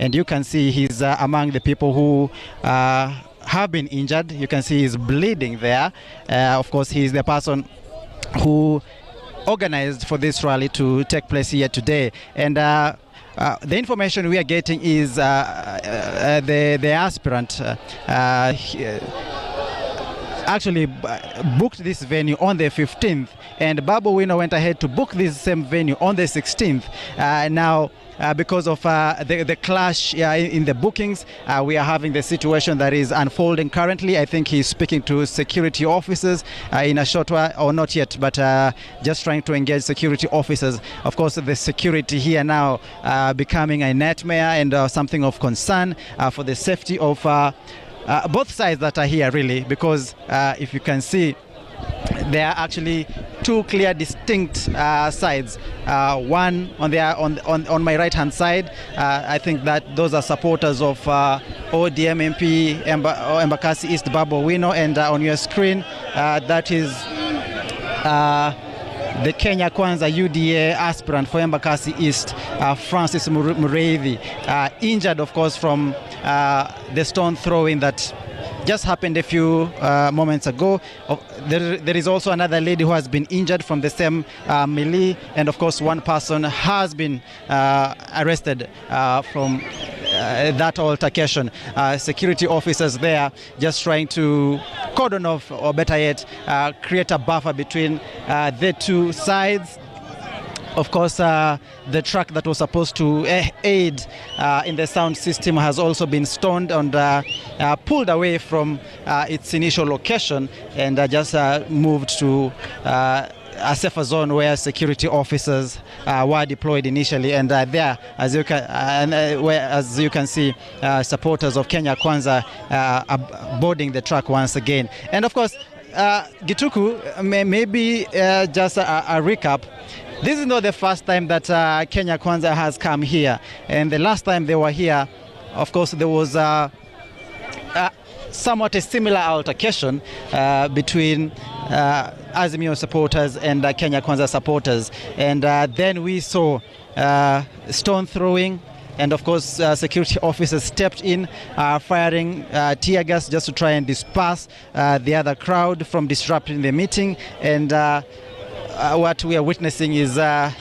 and you can see he's among the people who have been injured. You can see he's bleeding there. Of course, he's the person who organized for this rally to take place here today. And the information we are getting is the aspirant actually booked this venue on the 15th, and Babu Wino went ahead to book this same venue on the 16th. Now, because of the clash in the bookings, we are having the situation that is unfolding currently. I think he's speaking to security officers in a short while, or not yet, but just trying to engage security officers. Of course, the security here now becoming a nightmare and something of concern for the safety of both sides that are here, really, because if you can see, there are actually two clear, distinct sides. One on my right-hand side, I think that those are supporters of ODM MP Embakasi East Babu Wino, and on your screen, that is the Kenya Kwanza UDA aspirant for Embakasi East, Francis Mureithi, injured, of course, from the stone throwing that just happened a few moments ago. There is also another lady who has been injured from the same melee, and of course one person has been arrested from that altercation. Security officers there just trying to cordon off, or better yet, create a buffer between the two sides. Of course, the truck that was supposed to aid in the sound system has also been stoned and pulled away from its initial location, and just moved to a safer zone where security officers were deployed initially. And there, as you can see, supporters of Kenya Kwanza are boarding the truck once again. And of course, Gituku, maybe just a recap. This is not the first time that Kenya Kwanza has come here, and the last time they were here, of course, there was somewhat a similar altercation between Azimio supporters and Kenya Kwanza supporters, and then we saw stone throwing, and of course security officers stepped in, firing tear gas just to try and disperse the other crowd from disrupting the meeting. And what we are witnessing is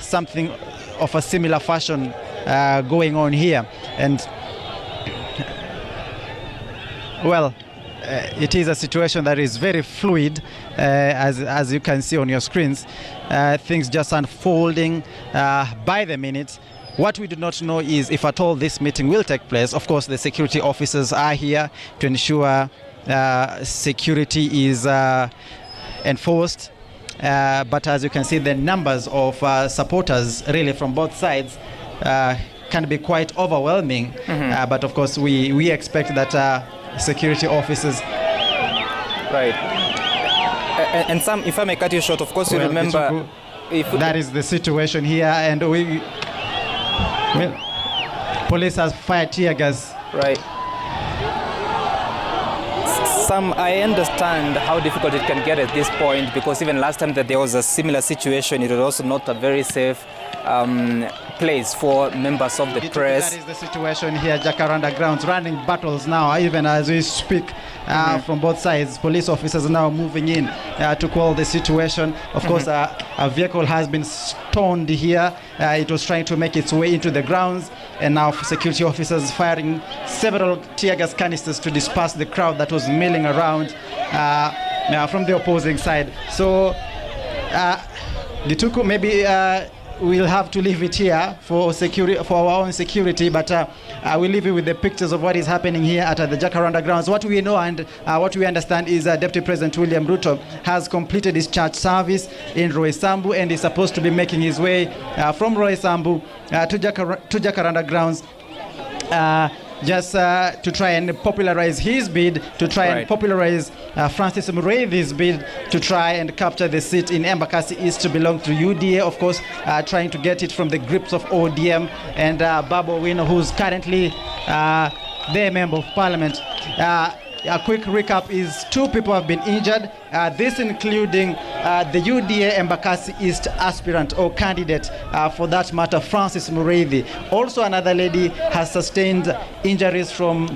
something of a similar fashion going on here. And well, it is a situation that is very fluid, as you can see on your screens. Things just unfolding by the minute. What we do not know is if at all this meeting will take place. Of course, the security officers are here to ensure security is enforced. But as you can see, the numbers of supporters really from both sides can be quite overwhelming. But of course, we expect that security officers... Right. And Sam, if I may cut you short, of course, you remember... That is the situation here, and police has fired tear gas. Right. Sam, I understand how difficult it can get at this point, because even last time that there was a similar situation, it was also not a very safe place for members of the press. That is the situation here, Jacaranda grounds, running battles now, even as we speak, from both sides. Police officers are now moving in to quell the situation. Of course, a vehicle has been stoned here. It was trying to make its way into the grounds, and now security officers firing several tear gas canisters to disperse the crowd that was milling around from the opposing side. So, Gituku, maybe we'll have to leave it here for security, for our own security, but I will leave you with the pictures of what is happening here at the Jacaranda grounds. What we know and what we understand is Deputy President William Ruto has completed his church service in Roysambu and is supposed to be making his way from Roysambu to Jacaranda grounds, just to try and popularize his bid, to try and popularize Francis Mureithe's bid to try and capture the seat in Embakasi East to belong to UDA, of course, trying to get it from the grips of ODM and Babu Wino, who's currently their Member of Parliament. A quick recap is 2 people have been injured, this including the UDA Embakasi East aspirant or candidate, for that matter, Francis Mureithi. Also, another lady has sustained injuries from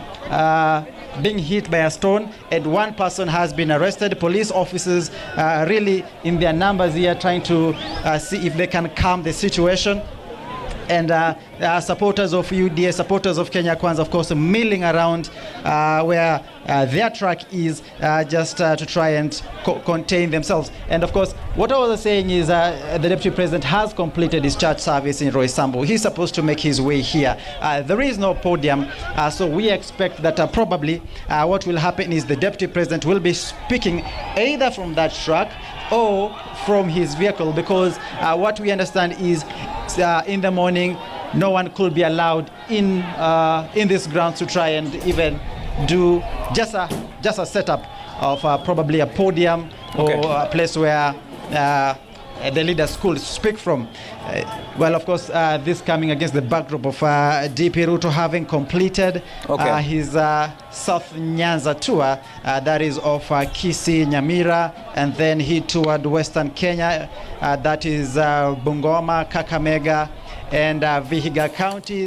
being hit by a stone, and one person has been arrested. Police officers really in their numbers here trying to see if they can calm the situation. And supporters of UDA, supporters of Kenya Kwanza, of course, milling around where their track is, just to try and contain themselves. And of course, what I was saying is the Deputy President has completed his church service in Roysambu. He's supposed to make his way here. There is no podium, so we expect that probably what will happen is the Deputy President will be speaking either from that track or from his vehicle, because what we understand is in the morning no one could be allowed in this ground to try and even do just a setup of probably a podium, okay, or a place where the leaders could speak from. Well, of course, this coming against the backdrop of DP Ruto having completed his South Nyanza tour, that is of Kisii, Nyamira, and then he toured Western Kenya, that is Bungoma, Kakamega, and Vihiga County.